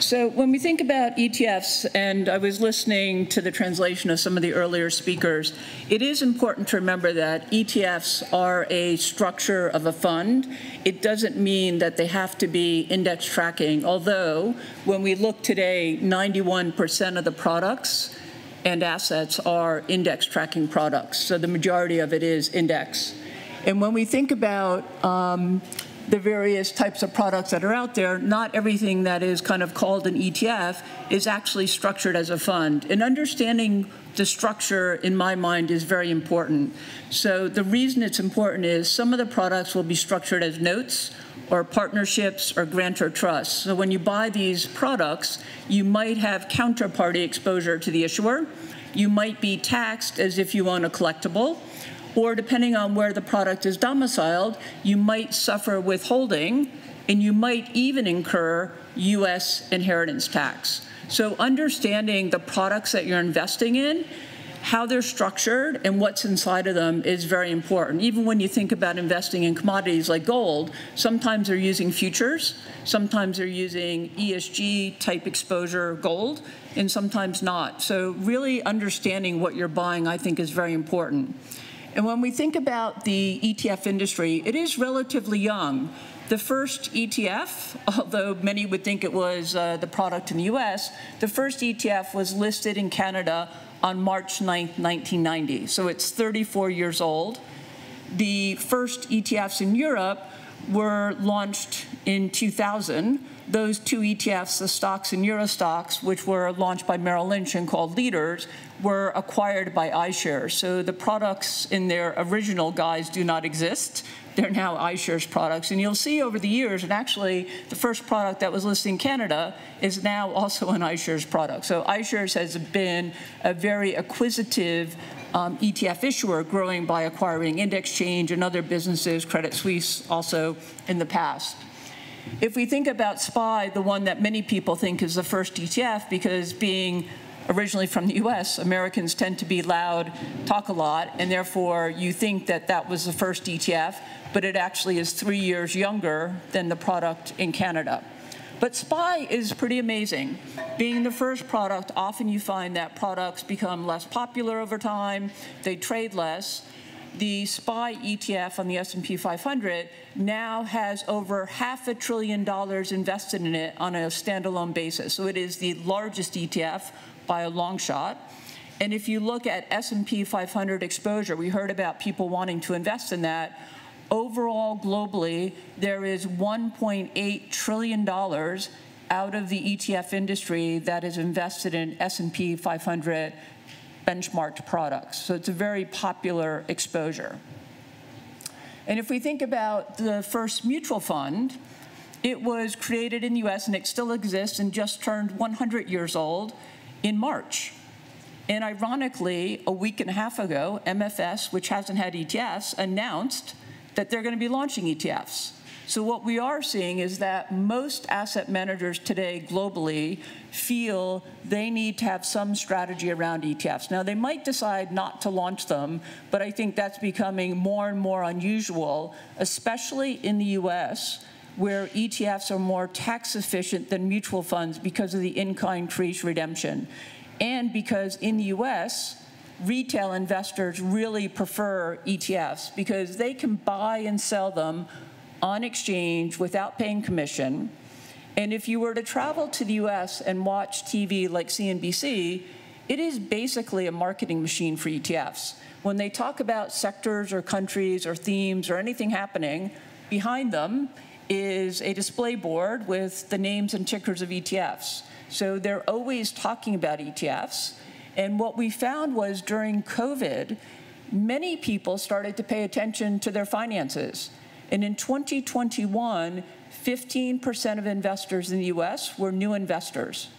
So when we think about ETFs, and I was listening to the translation of some of the earlier speakers, it is important to remember that ETFs are a structure of a fund. It doesn't mean that they have to be index tracking, although when we look today, 91% of the products and assets are index tracking products. So the majority of it is index. And when we think about the various types of products that are out there, not everything that is kind of called an ETF is actually structured as a fund. And understanding the structure, in my mind, is very important. So the reason it's important is some of the products will be structured as notes or partnerships or grantor trusts. So when you buy these products, you might have counterparty exposure to the issuer. You might be taxed as if you own a collectible. Or depending on where the product is domiciled, you might suffer withholding, and you might even incur U.S. inheritance tax. So understanding the products that you're investing in, how they're structured, and what's inside of them is very important. Even when you think about investing in commodities like gold, sometimes they're using futures, sometimes they're using ESG-type exposure gold, and sometimes not. So really understanding what you're buying, I think, is very important. And when we think about the ETF industry, it is relatively young. The first ETF, although many would think it was the product in the US, the first ETF was listed in Canada on March 9th, 1990. So it's 34 years old. The first ETFs in Europe were launched in 2000. Those two ETFs, the stocks and Euro stocks, which were launched by Merrill Lynch and called leaders, were acquired by iShares. So the products in their original guise do not exist. They're now iShares products. And you'll see over the years, and actually the first product that was listed in Canada is now also an iShares product. So iShares has been a very acquisitive ETF issuer, growing by acquiring IndexChange and other businesses, Credit Suisse also in the past. If we think about SPY, the one that many people think is the first ETF, because being originally from the US, Americans tend to be loud, talk a lot, and therefore you think that that was the first ETF, but it actually is 3 years younger than the product in Canada. But SPY is pretty amazing. Being the first product, often you find that products become less popular over time, they trade less. The SPY ETF on the S&P 500 now has over $500 billion invested in it on a standalone basis. So it is the largest ETF by a long shot. And if you look at S&P 500 exposure, we heard about people wanting to invest in that. Overall, globally, there is $1.8 trillion out of the ETF industry that is invested in S&P 500 benchmarked products. So it's a very popular exposure. And if we think about the first mutual fund, it was created in the US and it still exists and just turned 100 years old in March. And ironically, a week and a half ago, MFS, which hasn't had ETFs, announced that they're going to be launching ETFs. So what we are seeing is that most asset managers today globally feel they need to have some strategy around ETFs. Now, they might decide not to launch them, but I think that's becoming more and more unusual, especially in the US, where ETFs are more tax efficient than mutual funds because of the in-kind creation redemption. And because in the US, retail investors really prefer ETFs because they can buy and sell them on exchange without paying commission. And if you were to travel to the US and watch TV like CNBC, it is basically a marketing machine for ETFs. When they talk about sectors or countries or themes or anything happening, behind them is a display board with the names and tickers of ETFs. So they're always talking about ETFs. And what we found was during COVID, many people started to pay attention to their finances. And in 2021, 15% of investors in the US were new investors.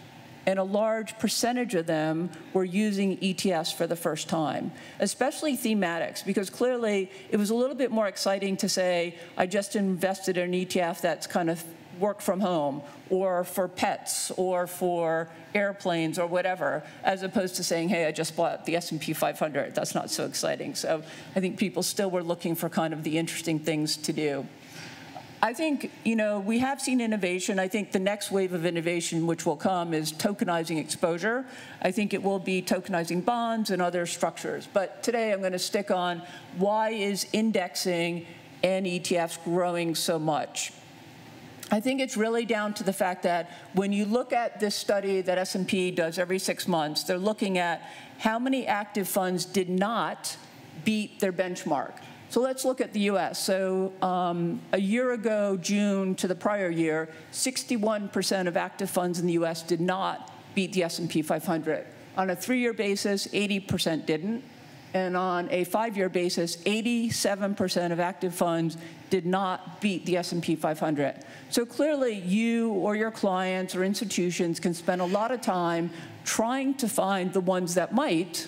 And a large percentage of them were using ETFs for the first time, especially thematics, because clearly it was a little bit more exciting to say, I just invested in an ETF that's kind of work from home, or for pets, or for airplanes, or whatever, as opposed to saying, hey, I just bought the S&P 500. That's not so exciting. So I think people still were looking for kind of the interesting things to do. I think, we have seen innovation. I think the next wave of innovation which will come is tokenizing exposure. I think it will be tokenizing bonds and other structures. But today I'm going to stick on why is indexing and ETFs growing so much. I think it's really down to the fact that when you look at this study that S&P does every 6 months, they're looking at how many active funds did not beat their benchmark. So let's look at the US. So a year ago, June to the prior year, 61% of active funds in the US did not beat the S&P 500. On a 3-year basis, 80% didn't. And on a 5-year basis, 87% of active funds did not beat the S&P 500. So clearly, you or your clients or institutions can spend a lot of time trying to find the ones that might,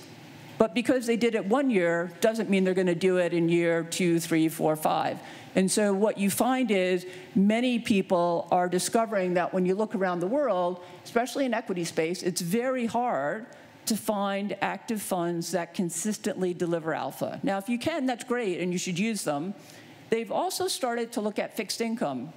but because they did it 1 year doesn't mean they're going to do it in year 2, 3, 4, 5. And so what you find is many people are discovering that when you look around the world, especially in equity space, it's very hard to find active funds that consistently deliver alpha. Now, if you can, that's great, and you should use them. They've also started to look at fixed income.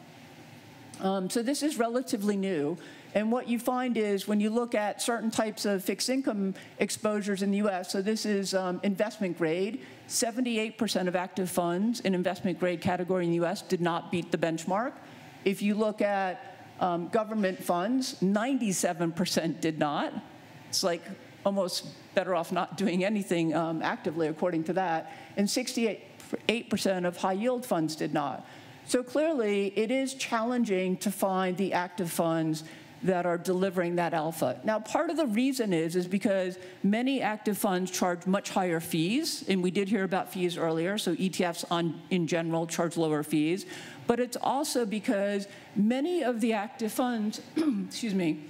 So this is relatively new. And what you find is when you look at certain types of fixed income exposures in the US, so this is investment grade, 78% of active funds in investment grade category in the US did not beat the benchmark. If you look at government funds, 97% did not. It's like almost better off not doing anything actively according to that. And 68% of high yield funds did not. So clearly, it is challenging to find the active funds that are delivering that alpha. Now, part of the reason is because many active funds charge much higher fees, and we did hear about fees earlier, so ETFs in general charge lower fees, but it's also because many of the active funds, excuse me,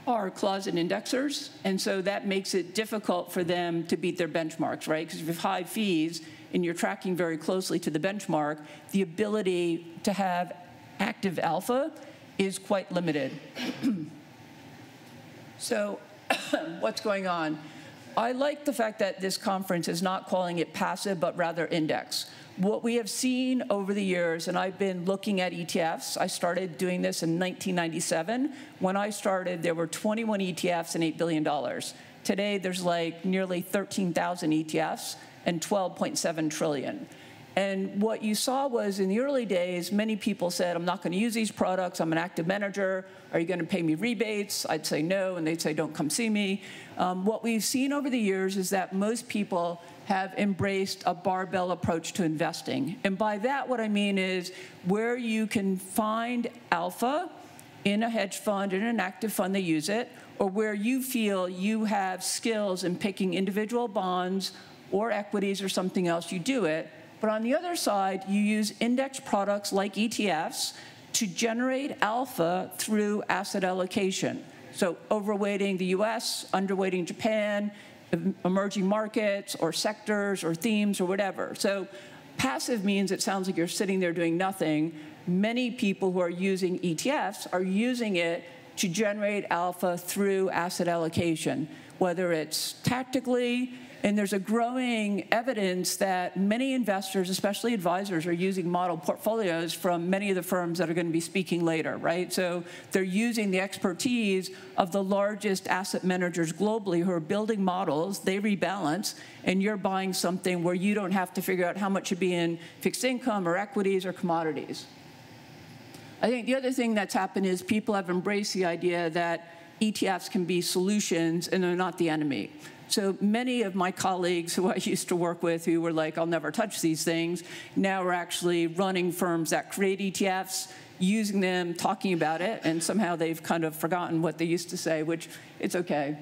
are closet indexers, and so that makes it difficult for them to beat their benchmarks, right? Because if you have high fees and you're tracking very closely to the benchmark, the ability to have active alpha is quite limited. So what's going on? I like the fact that this conference is not calling it passive, but rather index. What we have seen over the years, and I've been looking at ETFs, I started doing this in 1997. When I started, there were 21 ETFs and $8 billion. Today, there's like nearly 13,000 ETFs and 12.7 trillion. And what you saw was in the early days, many people said, I'm not going to use these products. I'm an active manager. Are you going to pay me rebates? I'd say no, and they'd say, don't come see me. What we've seen over the years is that most people have embraced a barbell approach to investing. And by that, what I mean is where you can find alpha in a hedge fund, in an active fund, they use it, or where you feel you have skills in picking individual bonds or equities or something else, you do it. But on the other side, you use index products like ETFs to generate alpha through asset allocation. So overweighting the US, underweighting Japan, emerging markets or sectors or themes or whatever. So passive means it sounds like you're sitting there doing nothing. Many people who are using ETFs are using it to generate alpha through asset allocation, whether it's tactically. And there's a growing evidence that many investors, especially advisors, are using model portfolios from many of the firms that are going to be speaking later, right? So they're using the expertise of the largest asset managers globally who are building models, they rebalance, and you're buying something where you don't have to figure out how much should be in fixed income or equities or commodities. I think the other thing that's happened is people have embraced the idea that ETFs can be solutions and they're not the enemy. So many of my colleagues who I used to work with who were like, I'll never touch these things, now are actually running firms that create ETFs, using them, talking about it, and somehow they've kind of forgotten what they used to say, which it's okay.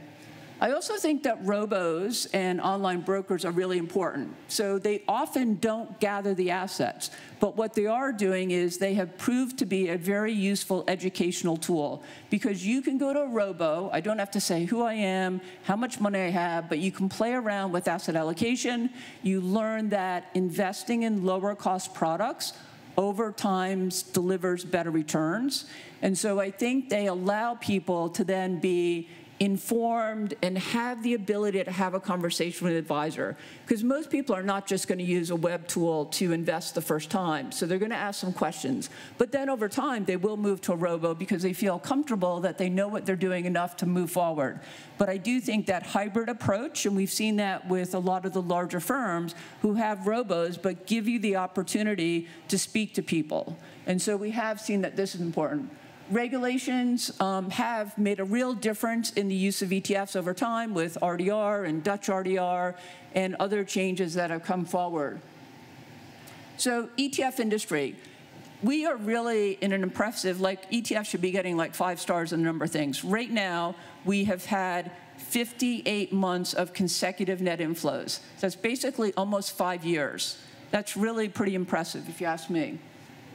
I also think that robos and online brokers are really important. So they often don't gather the assets, but what they are doing is they have proved to be a very useful educational tool because you can go to a robo, I don't have to say who I am, how much money I have, but you can play around with asset allocation. You learn that investing in lower cost products over time delivers better returns. And so I think they allow people to then be informed, and have the ability to have a conversation with an advisor. Because most people are not just going to use a web tool to invest the first time. So they're going to ask some questions. But then over time, they will move to a robo because they feel comfortable that they know what they're doing enough to move forward. But I do think that hybrid approach, and we've seen that with a lot of the larger firms who have robos but give you the opportunity to speak to people. And so we have seen that this is important. Regulations have made a real difference in the use of ETFs over time with RDR and Dutch RDR and other changes that have come forward. So ETF industry, we are really in an impressive, like ETFs should be getting like 5 stars in a number of things. Right now, we have had 58 months of consecutive net inflows. That's basically almost 5 years. That's really pretty impressive, if you ask me.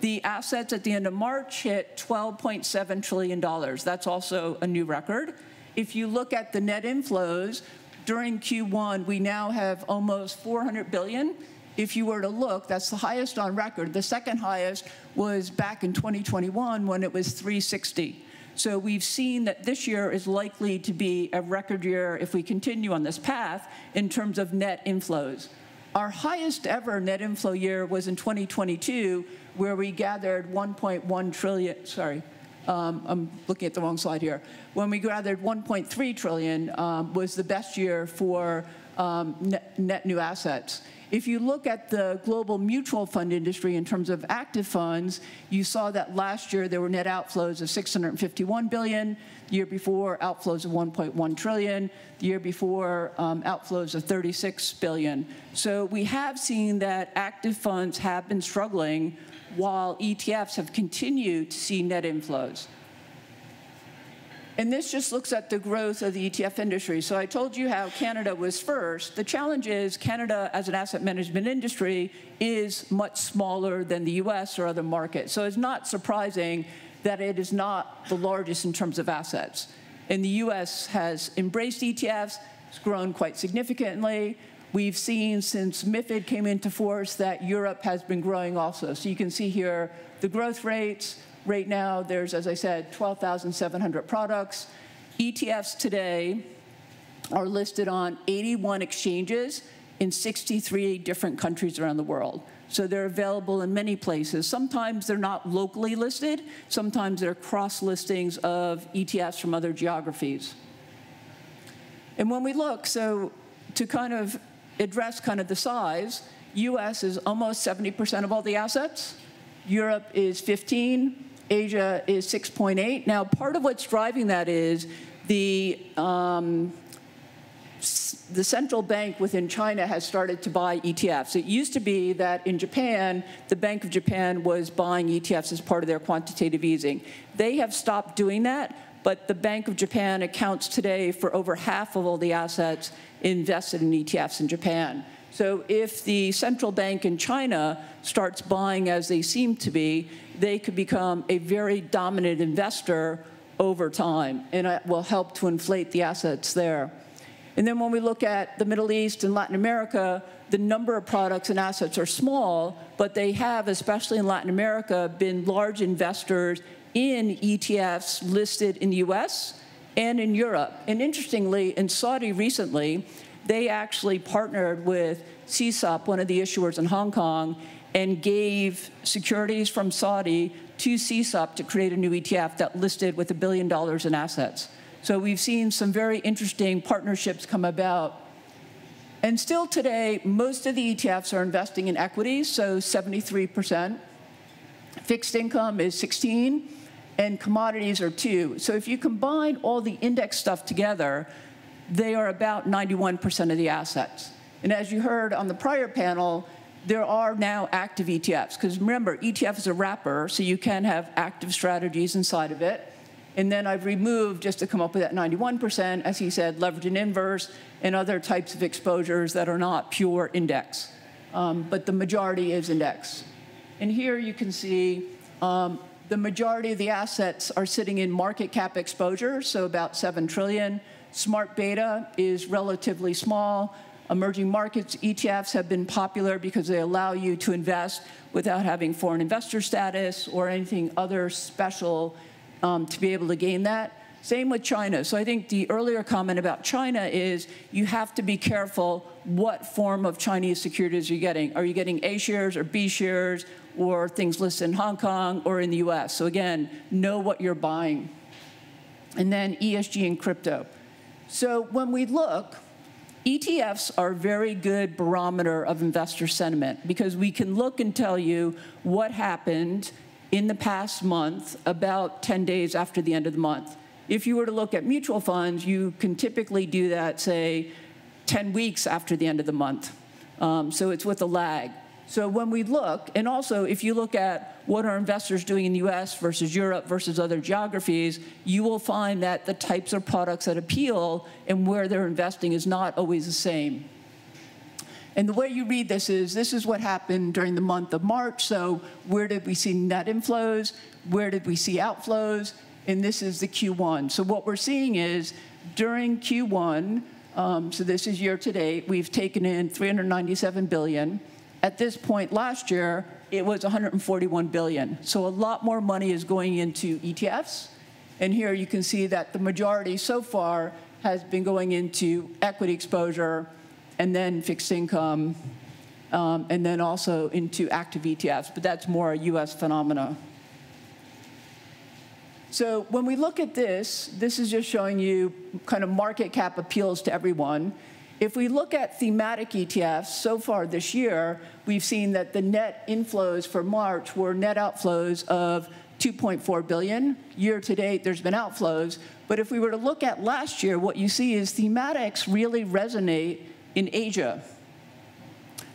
The assets at the end of March hit $12.7 trillion. That's also a new record. If you look at the net inflows, during Q1, we now have almost $400 billion. If you were to look, that's the highest on record. The second highest was back in 2021 when it was 360. So we've seen that this year is likely to be a record year if we continue on this path in terms of net inflows. Our highest ever net inflow year was in 2022, where we gathered 1.1 trillion, sorry, I'm looking at the wrong slide here. When we gathered 1.3 trillion was the best year for net new assets. If you look at the global mutual fund industry in terms of active funds, you saw that last year there were net outflows of 651 billion. The year before, outflows of 1.1 trillion. The year before, outflows of 36 billion. So we have seen that active funds have been struggling while ETFs have continued to see net inflows. And this just looks at the growth of the ETF industry. So I told you how Canada was first. The challenge is Canada, as an asset management industry, is much smaller than the US or other markets. So it's not surprising that it is not the largest in terms of assets. And the US has embraced ETFs. It's grown quite significantly. We've seen since MiFID came into force that Europe has been growing also. So you can see here the growth rates. Right now, there's, as I said, 12,700 products. ETFs today are listed on 81 exchanges in 63 different countries around the world. So they're available in many places. Sometimes they're not locally listed. Sometimes they're cross-listings of ETFs from other geographies. And when we look, so to kind of address kind of the size, US is almost 70% of all the assets. Europe is 15. Asia is 6.8. Now, part of what's driving that is the central bank within China has started to buy ETFs. It used to be that in Japan, the Bank of Japan was buying ETFs as part of their quantitative easing. They have stopped doing that, but the Bank of Japan accounts today for over half of all the assets invested in ETFs in Japan. So if the central bank in China starts buying as they seem to be, they could become a very dominant investor over time, and it will help to inflate the assets there. And then when we look at the Middle East and Latin America, the number of products and assets are small, but they have, especially in Latin America, been large investors in ETFs listed in the US and in Europe. And interestingly, in Saudi recently, they actually partnered with CSOP, one of the issuers in Hong Kong, and gave securities from Saudi to CSOP to create a new ETF that listed with $1 billion in assets. So we've seen some very interesting partnerships come about. And still today, most of the ETFs are investing in equities, so 73%. Fixed income is 16%, and commodities are 2%. So if you combine all the index stuff together, they are about 91% of the assets. And as you heard on the prior panel, there are now active ETFs. Because remember, ETF is a wrapper, so you can have active strategies inside of it. And then I've removed, just to come up with that 91%, as he said, leverage and inverse, and other types of exposures that are not pure index. But the majority is index. And here you can see the majority of the assets are sitting in market cap exposure, so about 7 trillion. Smart beta is relatively small. Emerging markets ETFs have been popular because they allow you to invest without having foreign investor status or anything other special to be able to gain that. Same with China. So I think the earlier comment about China is you have to be careful what form of Chinese securities you're getting. Are you getting A shares or B shares or things listed in Hong Kong or in the US? So again, know what you're buying. And then ESG and crypto. So when we look, ETFs are a very good barometer of investor sentiment because we can look and tell you what happened in the past month about 10 days after the end of the month. If you were to look at mutual funds, you can typically do that, say, 10 weeks after the end of the month. So it's with a lag. So when we look, and also if you look at what are investors doing in the US versus Europe versus other geographies, you will find that the types of products that appeal and where they're investing is not always the same. And the way you read this is what happened during the month of March. So where did we see net inflows? Where did we see outflows? And this is the Q1. So what we're seeing is during Q1, so this is year to date, we've taken in $397 billion. At this point last year, it was $141 billion. So a lot more money is going into ETFs. And here you can see that the majority so far has been going into equity exposure and then fixed income, and then also into active ETFs. But that's more a US phenomena. So when we look at this, this is just showing you kind of market cap appeals to everyone. If we look at thematic ETFs, so far this year, we've seen that the net inflows for March were net outflows of $2.4 billion. Year to date, there's been outflows. But if we were to look at last year, what you see is thematics really resonate in Asia.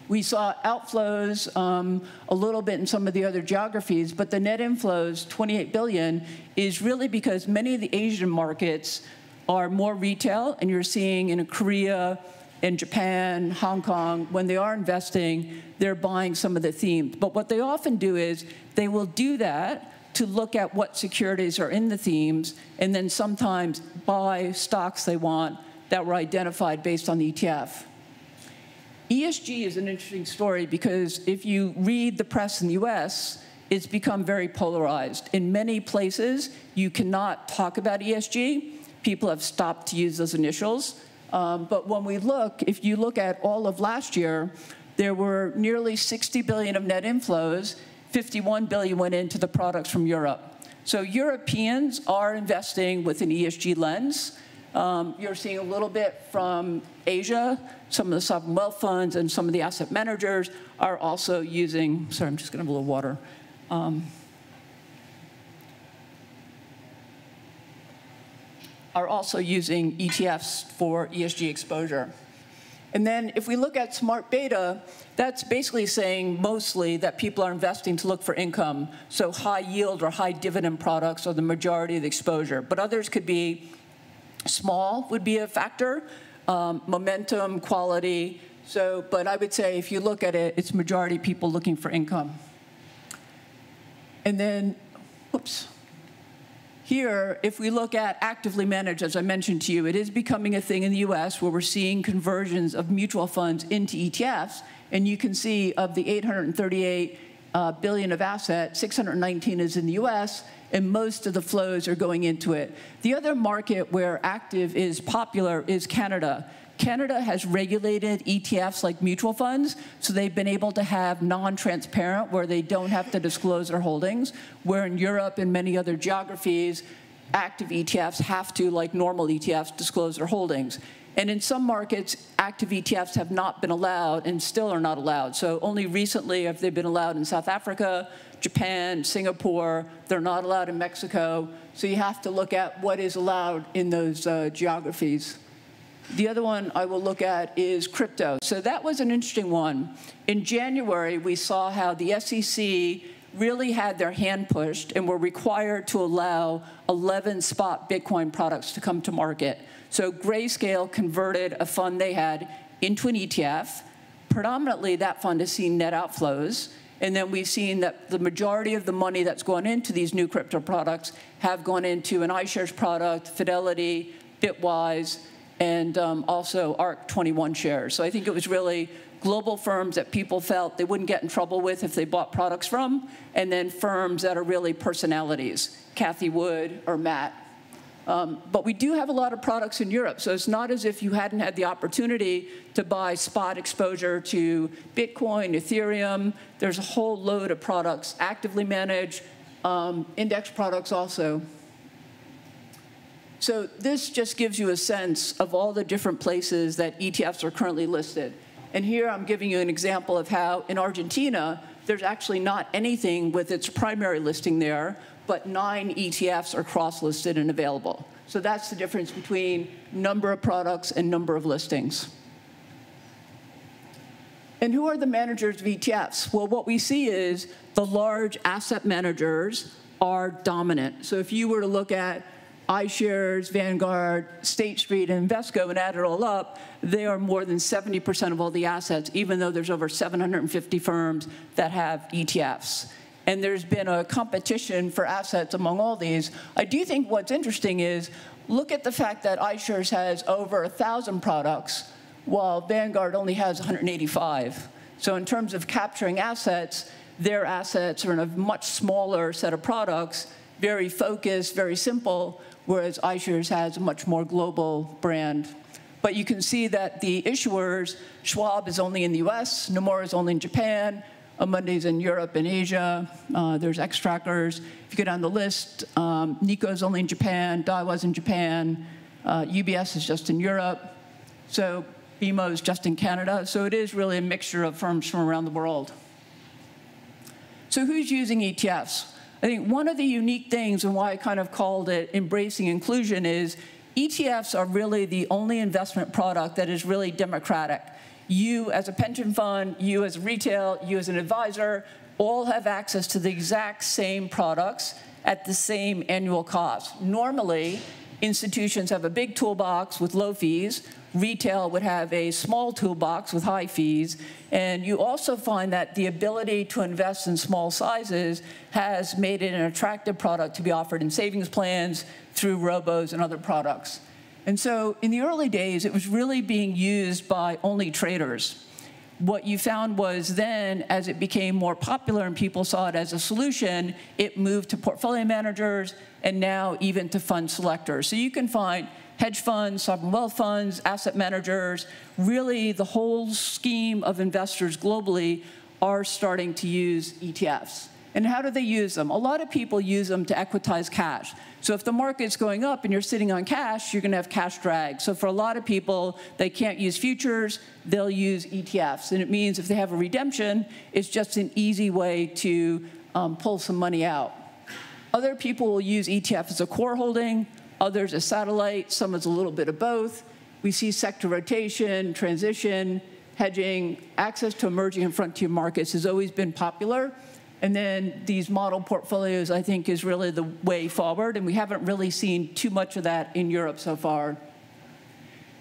We saw outflows a little bit in some of the other geographies, but the net inflows, $28 billion, is really because many of the Asian markets are more retail, and you're seeing in Korea, in Japan, Hong Kong, when they are investing, they're buying some of the themes. But what they often do is they will do that to look at what securities are in the themes, and then sometimes buy stocks they want that were identified based on the ETF. ESG is an interesting story because if you read the press in the US, it's become very polarized. In many places, you cannot talk about ESG. People have stopped to use those initials. But when we look, if you look at all of last year, there were nearly $60 billion of net inflows. $51 billion went into the products from Europe. So Europeans are investing with an ESG lens. You're seeing a little bit from Asia. Some of the sovereign wealth funds and some of the asset managers are also using, sorry, I'm just going to have a little water. Are also using ETFs for ESG exposure. And then if we look at smart beta, that's basically saying mostly that people are investing to look for income. So high yield or high dividend products are the majority of the exposure. But others could be small would be a factor, momentum, quality. So, but I would say if you look at it, it's majority people looking for income. And then, whoops. Here, if we look at actively managed, as I mentioned to you, it is becoming a thing in the US where we're seeing conversions of mutual funds into ETFs. And you can see of the 838 billion of assets, 619 is in the US, and most of the flows are going into it. The other market where active is popular is Canada. Canada has regulated ETFs like mutual funds, so they've been able to have non-transparent where they don't have to disclose their holdings, where in Europe and many other geographies, active ETFs have to, like normal ETFs, disclose their holdings. And in some markets, active ETFs have not been allowed and still are not allowed. So only recently have they been allowed in South Africa, Japan, Singapore. They're not allowed in Mexico. So you have to look at what is allowed in those geographies. The other one I will look at is crypto. So that was an interesting one. In January, we saw how the SEC really had their hand pushed and were required to allow 11 spot Bitcoin products to come to market. So Grayscale converted a fund they had into an ETF. Predominantly, that fund has seen net outflows. And then we've seen that the majority of the money that's gone into these new crypto products have gone into an iShares product, Fidelity, Bitwise, and also ARC21 shares. So I think it was really global firms that people felt they wouldn't get in trouble with if they bought products from, and then firms that are really personalities, Kathy Wood or Matt. But we do have a lot of products in Europe, so it's not as if you hadn't had the opportunity to buy spot exposure to Bitcoin, Ethereum. There's a whole load of products, actively managed, index products also. So this just gives you a sense of all the different places that ETFs are currently listed. And here I'm giving you an example of how in Argentina, there's actually not anything with its primary listing there, but 9 ETFs are cross-listed and available. So that's the difference between number of products and number of listings. And who are the managers of ETFs? Well, what we see is the large asset managers are dominant. So if you were to look at iShares, Vanguard, State Street, and Invesco and add it all up, they are more than 70% of all the assets, even though there's over 750 firms that have ETFs. And there's been a competition for assets among all these. I do think what's interesting is, look at the fact that iShares has over 1,000 products, while Vanguard only has 185. So in terms of capturing assets, their assets are in a much smaller set of products, very focused, very simple, whereas iShares has a much more global brand. But you can see that the issuers, Schwab is only in the US, Nomura is only in Japan, Amundi's in Europe and Asia. There's Xtrackers. If you go down the list, Nikko's only in Japan, Daiwa's in Japan, UBS is just in Europe. So BMO is just in Canada. So it is really a mixture of firms from around the world. So who's using ETFs? I think one of the unique things and why I kind of called it embracing inclusion is ETFs are really the only investment product that is really democratic. You as a pension fund, you as retail, you as an advisor, all have access to the exact same products at the same annual cost. Normally, institutions have a big toolbox with low fees. Retail would have a small toolbox with high fees. And you also find that the ability to invest in small sizes has made it an attractive product to be offered in savings plans, through robos and other products. And so in the early days, it was really being used by only traders. What you found was then, as it became more popular and people saw it as a solution, it moved to portfolio managers and now even to fund selectors. So you can find hedge funds, sovereign wealth funds, asset managers, really the whole scheme of investors globally are starting to use ETFs. And how do they use them? A lot of people use them to equitize cash. So if the market's going up and you're sitting on cash, you're going to have cash drag. So for a lot of people, they can't use futures, they'll use ETFs. And it means if they have a redemption, it's just an easy way to pull some money out. Other people will use ETF as a core holding, others as satellite, some as a little bit of both. We see sector rotation, transition, hedging, access to emerging and frontier markets has always been popular. And then these model portfolios, I think, is really the way forward. And we haven't really seen too much of that in Europe so far.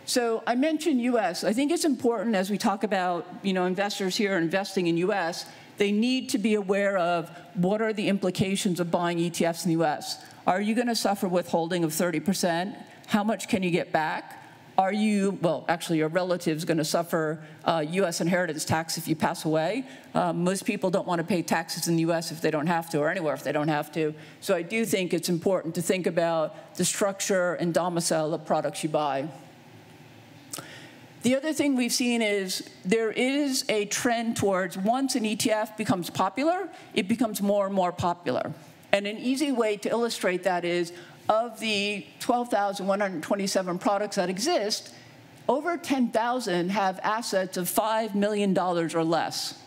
So I mentioned US. I think it's important as we talk about investors here investing in US, they need to be aware of what are the implications of buying ETFs in the US. Are you going to suffer withholding of 30%? How much can you get back? Are you, well, actually, your relative's going to suffer US inheritance tax if you pass away. Most people don't want to pay taxes in the US if they don't have to, or anywhere if they don't have to. So I do think it's important to think about the structure and domicile of products you buy. The other thing we've seen is there is a trend towards once an ETF becomes popular, it becomes more and more popular. And an easy way to illustrate that is of the 12,127 products that exist, over 10,000 have assets of $5 million or less.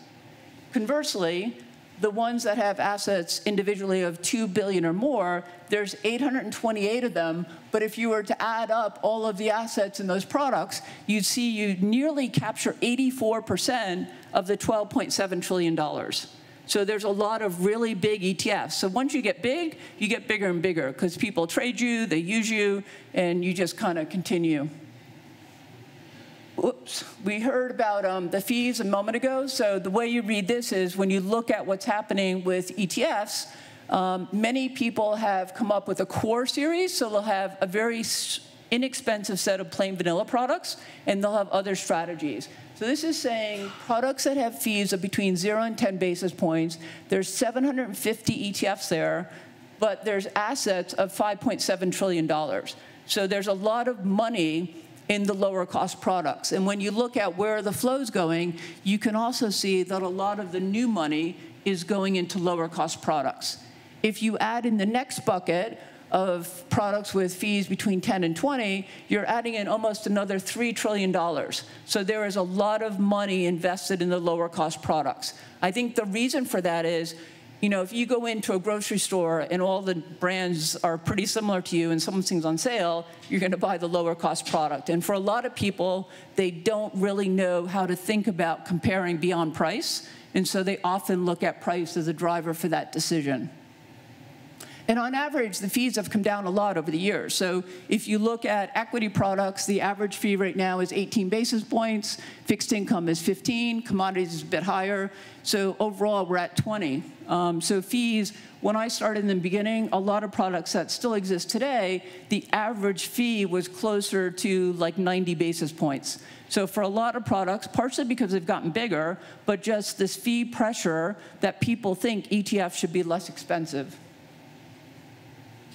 Conversely, the ones that have assets individually of $2 billion or more, there's 828 of them, but if you were to add up all of the assets in those products, you'd see you nearly capture 84% of the $12.7 trillion. So there's a lot of really big ETFs. So once you get big, you get bigger and bigger because people trade you, they use you, and you just kind of continue. Oops. We heard about the fees a moment ago. So the way you read this is when you look at what's happening with ETFs, many people have come up with a core series. So they'll have a very inexpensive set of plain vanilla products, and they'll have other strategies. So this is saying products that have fees of between 0 and 10 basis points. There's 750 ETFs there. but there's assets of $5.7 trillion. So there's a lot of money in the lower cost products. And when you look at where the flow's going, you can also see that a lot of the new money is going into lower cost products. If you add in the next bucket of products with fees between 10 and 20, you're adding in almost another $3 trillion. So there is a lot of money invested in the lower cost products. I think the reason for that is, you know, if you go into a grocery store and all the brands are pretty similar to you and something's on sale, you're going to buy the lower cost product. And for a lot of people, they don't really know how to think about comparing beyond price. And so they often look at price as a driver for that decision. And on average, the fees have come down a lot over the years. So if you look at equity products, the average fee right now is 18 basis points. Fixed income is 15. Commodities is a bit higher. So overall, we're at 20. So fees, when I started in the beginning, a lot of products that still exist today, the average fee was closer to like 90 basis points. So for a lot of products, partially because they've gotten bigger, but just this fee pressure that people think ETFs should be less expensive.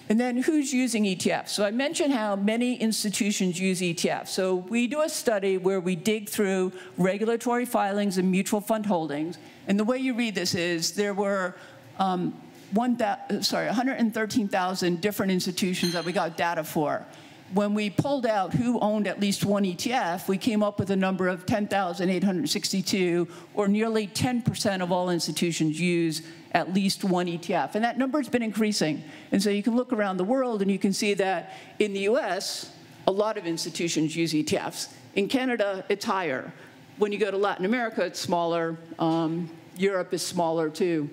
And then who's using ETFs? So I mentioned how many institutions use ETFs. So we do a study where we dig through regulatory filings and mutual fund holdings. And the way you read this is there were 113,000 different institutions that we got data for. When we pulled out who owned at least one ETF, we came up with a number of 10,862, or nearly 10% of all institutions use at least one ETF. And that number has been increasing. And so you can look around the world and you can see that in the US, a lot of institutions use ETFs. In Canada, it's higher. When you go to Latin America, it's smaller. Europe is smaller too.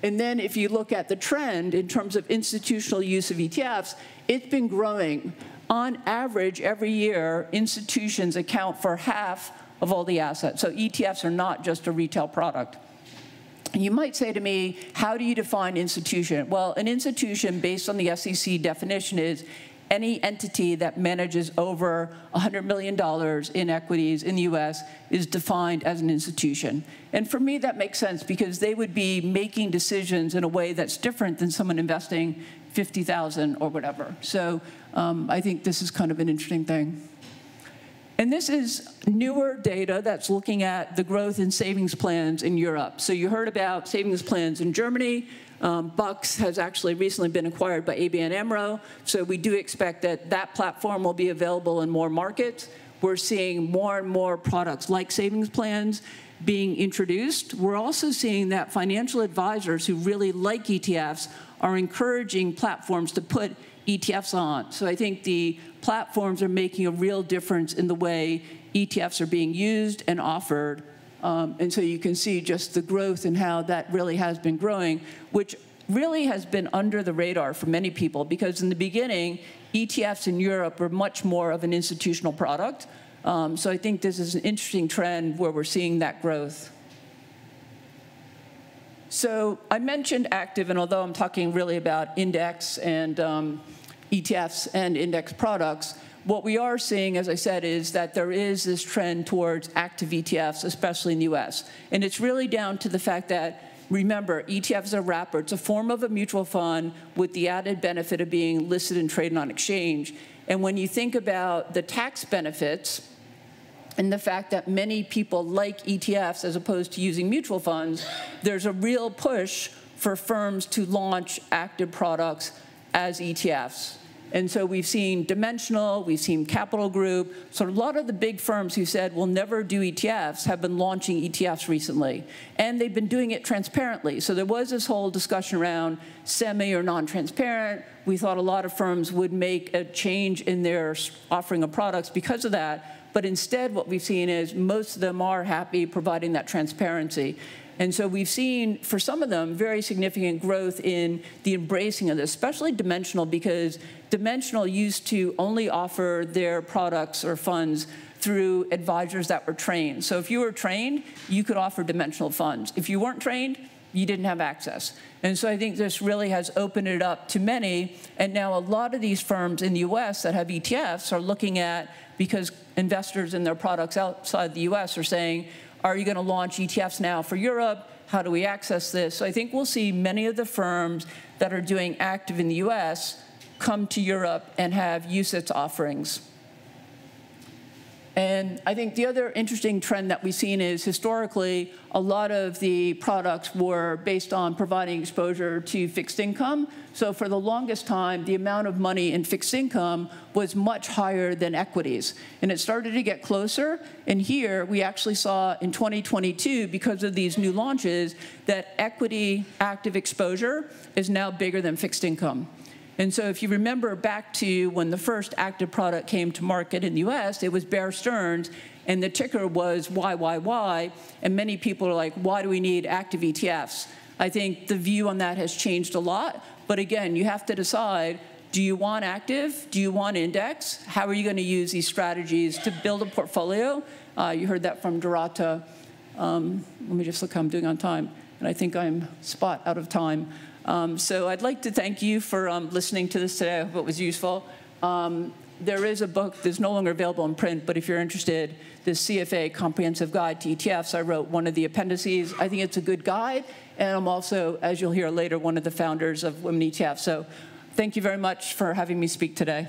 And then if you look at the trend in terms of institutional use of ETFs, it's been growing. On average, every year, institutions account for half of all the assets. So ETFs are not just a retail product. You might say to me, how do you define institution? Well, an institution, based on the SEC definition, is any entity that manages over $100 million in equities in the US is defined as an institution. And for me, that makes sense because they would be making decisions in a way that's different than someone investing $50,000 or whatever. So I think this is kind of an interesting thing. And this is newer data that's looking at the growth in savings plans in Europe. So you heard about savings plans in Germany. Bucks has actually recently been acquired by ABN AMRO, so we do expect that that platform will be available in more markets. We're seeing more and more products like savings plans being introduced. We're also seeing that financial advisors who really like ETFs are encouraging platforms to put ETFs on. So I think the platforms are making a real difference in the way ETFs are being used and offered. And so you can see just the growth and how that really has been growing, which really has been under the radar for many people, because in the beginning, ETFs in Europe were much more of an institutional product. So I think this is an interesting trend where we're seeing that growth. So I mentioned active, and although I'm talking really about index and ETFs and index products, what we are seeing, as I said, is that there is this trend towards active ETFs, especially in the US. And it's really down to the fact that, remember, ETFs are a wrapper. It's a form of a mutual fund with the added benefit of being listed and traded on exchange. And when you think about the tax benefits and the fact that many people like ETFs as opposed to using mutual funds, there's a real push for firms to launch active products as ETFs. And so we've seen Dimensional, we've seen Capital Group. So a lot of the big firms who said we'll never do ETFs have been launching ETFs recently. And they've been doing it transparently. So there was this whole discussion around semi or non-transparent. We thought a lot of firms would make a change in their offering of products because of that. But instead, what we've seen is most of them are happy providing that transparency. And so we've seen, for some of them, very significant growth in the embracing of this, especially Dimensional, because Dimensional used to only offer their products or funds through advisors that were trained. So if you were trained, you could offer Dimensional funds. If you weren't trained, you didn't have access. And so I think this really has opened it up to many. And now a lot of these firms in the US that have ETFs are looking at, because investors in their products outside the US are saying, are you going to launch ETFs now for Europe? How do we access this? So I think we'll see many of the firms that are doing active in the US come to Europe and have UCITS offerings. And I think the other interesting trend that we've seen is historically, a lot of the products were based on providing exposure to fixed income. So for the longest time, the amount of money in fixed income was much higher than equities. And it started to get closer. And here, we actually saw in 2022, because of these new launches, that equity active exposure is now bigger than fixed income. And so if you remember back to when the first active product came to market in the US, it was Bear Stearns, and the ticker was YYY, and many people are like, why do we need active ETFs? I think the view on that has changed a lot, but again, you have to decide, do you want active? Do you want index? How are you going to use these strategies to build a portfolio? You heard that from Dorota. Let me just look how I'm doing on time, and I think I'm spot out of time. So I'd like to thank you for listening to this today. I hope it was useful. There is a book that's no longer available in print, but if you're interested, the CFA Comprehensive Guide to ETFs, I wrote one of the appendices. I think it's a good guide, and I'm also, as you'll hear later, one of the founders of Women ETFs. So thank you very much for having me speak today.